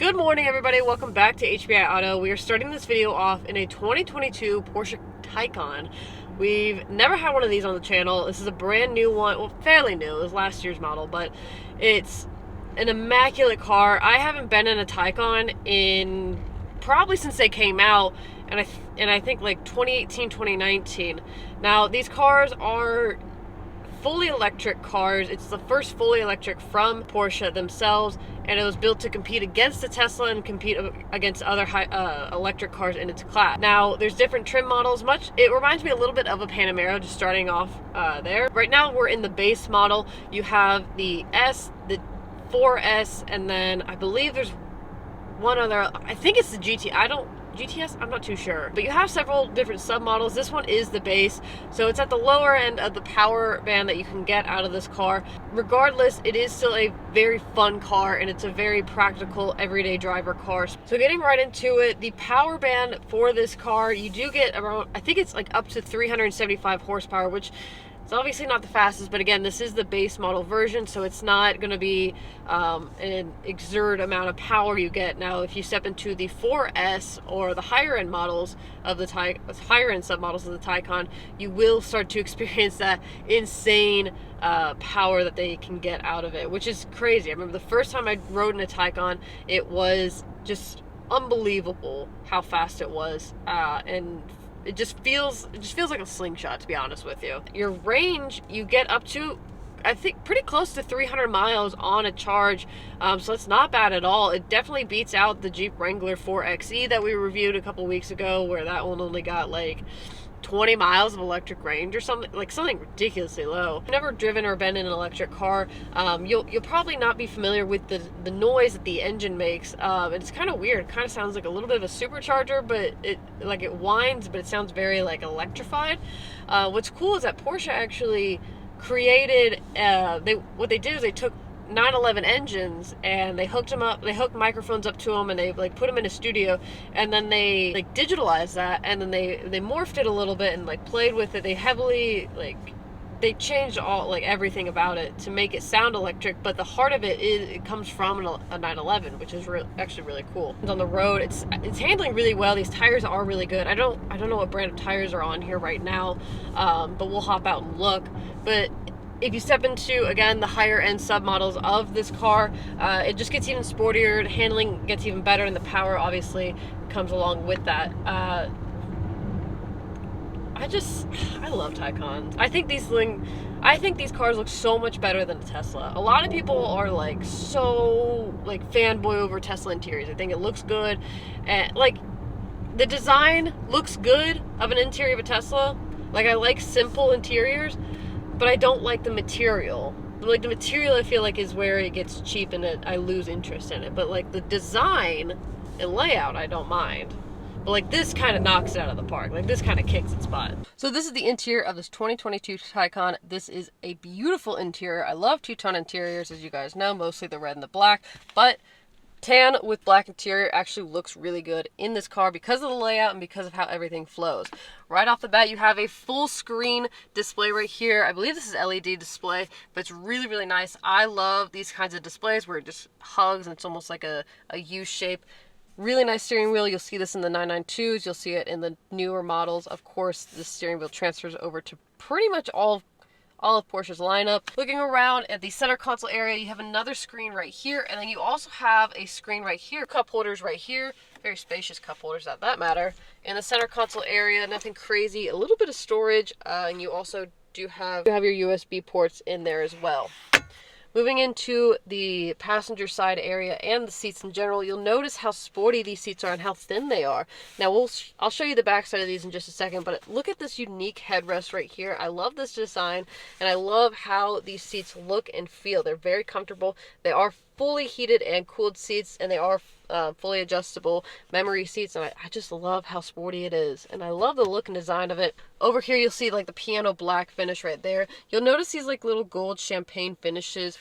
Good morning, everybody. Welcome back to HBI Auto. We are starting this video off in a 2022 Porsche Taycan. We've never had one of these on the channel. This is a brand new one. Well, fairly new. It was last year's model, but it's an immaculate car. I haven't been in a Taycan in probably since they came out, and I think like 2018, 2019. Now, these cars are fully electric cars. It's the first fully electric from Porsche themselves, and it was built to compete against the Tesla and compete against other electric cars in its class. Now, there's different trim models. It reminds me a little bit of a Panamera, just starting off there. Right now, we're in the base model. You have the S, the 4S, and then I believe there's one other. I think it's the GTS, I'm not too sure. But you have several different submodels. This one is the base, so it's at the lower end of the power band that you can get out of this car. Regardless, it is still a very fun car, and it's a very practical everyday driver car. So getting right into it, the power band for this car, you do get around, I think it's like up to 375 horsepower, which it's obviously not the fastest, but again, this is the base model version, so it's not going to be an exert amount of power you get. Now, if you step into the 4S or the higher end models of the higher end submodels of the Taycan, you will start to experience that insane power that they can get out of it, which is crazy. I remember the first time I rode in a Taycan, it was just unbelievable how fast it was, and it just feels like a slingshot, to be honest with you. Your range, you get up to, I think, pretty close to 300 miles on a charge, so it's not bad at all. It definitely beats out the Jeep Wrangler 4xe that we reviewed a couple weeks ago, where that one only got like 20 miles of electric range or something ridiculously low. If you've never driven or been in an electric car, you'll probably not be familiar with the noise that the engine makes. It's kind of weird. It kind of sounds like a little bit of a supercharger, but it whines, but it sounds very like electrified. What's cool is that Porsche actually created, what they did is they took 911 engines and they hooked microphones up to them, and they like put them in a studio, and then they like digitalized that, and then they morphed it a little bit and like played with it. They changed all, like, everything about it to make it sound electric, but the heart of it comes from a 911, which is actually really cool. On the road, it's handling really well. These tires are really good. I don't know what brand of tires are on here right now, but we'll hop out and look. But if you step into, again, the higher end submodels of this car, it just gets even sportier, the handling gets even better, and the power obviously comes along with that. I love Taycans. I think these cars look so much better than a Tesla. A lot of people are like so like fanboy over Tesla interiors. I think it looks good, and like the design looks good of an interior of a Tesla. Like, I like simple interiors, but I don't like the material. Like, the material, I feel like, is where it gets cheap and I lose interest in it. But like the design and layout, I don't mind. But like, this kind of knocks it out of the park. Like, this kind of kicks its butt. So this is the interior of this 2022 Taycan. This is a beautiful interior. I love two-tone interiors, as you guys know, mostly the red and the black, but tan with black interior actually looks really good in this car because of the layout and because of how everything flows. Right off the bat, you have a full screen display right here. I believe this is LED display, but it's really, really nice. I love these kinds of displays where it just hugs and it's almost like a U shape. Really nice steering wheel. You'll see this in the 992s. You'll see it in the newer models. Of course, the steering wheel transfers over to pretty much all of Porsche's lineup. Looking around at the center console area, you have another screen right here, and then you also have a screen right here. Cup holders right here. Very spacious cup holders at that matter. In the center console area, nothing crazy. A little bit of storage, and you also do have your USB ports in there as well. Moving into the passenger side area and the seats in general, you'll notice how sporty these seats are and how thin they are. Now, I'll show you the back side of these in just a second, but look at this unique headrest right here. I love this design, and I love how these seats look and feel. They're very comfortable. They are fully heated and cooled seats, and they are fully adjustable memory seats, and I just love how sporty it is, and I love the look and design of it. Over here, you'll see like the piano black finish right there. You'll notice these like little gold champagne finishes,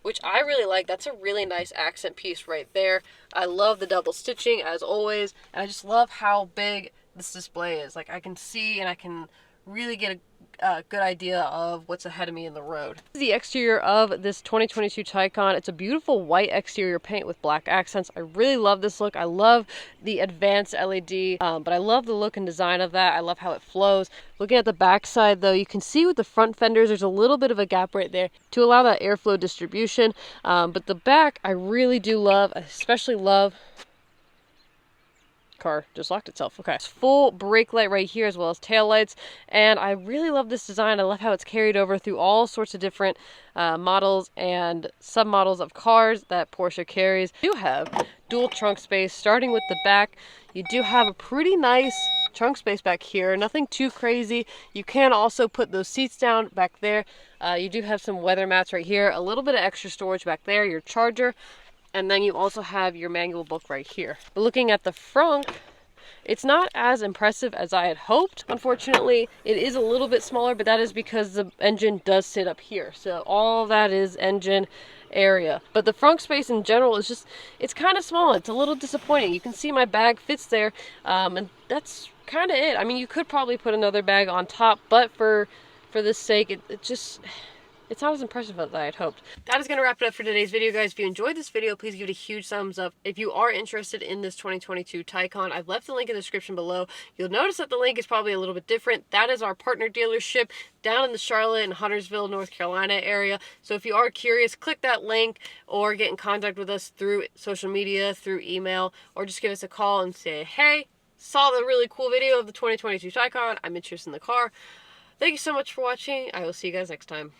which I really like. That's a really nice accent piece right there. I love the double stitching as always, and I just love how big this display is. Like, I can see and I can really get a good idea of what's ahead of me in the road. This is the exterior of this 2022 Taycan. It's a beautiful white exterior paint with black accents. I really love this look. I love the advanced LED, but I love the look and design of that. I love how it flows. Looking at the back side though, you can see with the front fenders, there's a little bit of a gap right there to allow that airflow distribution. But the back, I really do love. I especially love car just locked itself. Okay, it's full brake light right here as well as tail lights, and I really love this design. I love how it's carried over through all sorts of different models and submodels of cars that Porsche carries. You do have dual trunk space starting with the back. You do have a pretty nice trunk space back here, nothing too crazy. You can also put those seats down back there. You do have some weather mats right here, a little bit of extra storage back there, your charger. And then you also have your manual book right here. But looking at the front, it's not as impressive as I had hoped. Unfortunately, it is a little bit smaller, but that is because the engine does sit up here. So all that is engine area. But the front space in general is just, it's kind of small. It's a little disappointing. You can see my bag fits there, and that's kind of it. I mean, you could probably put another bag on top, but for this sake, it's not as impressive as I had hoped. That is going to wrap it up for today's video, guys. If you enjoyed this video, please give it a huge thumbs up. If you are interested in this 2022 Taycan, I've left the link in the description below. You'll notice that the link is probably a little bit different. That is our partner dealership down in the Charlotte and Huntersville, North Carolina area. So if you are curious, click that link or get in contact with us through social media, through email, or just give us a call and say, hey, saw the really cool video of the 2022 Taycan. I'm interested in the car. Thank you so much for watching. I will see you guys next time.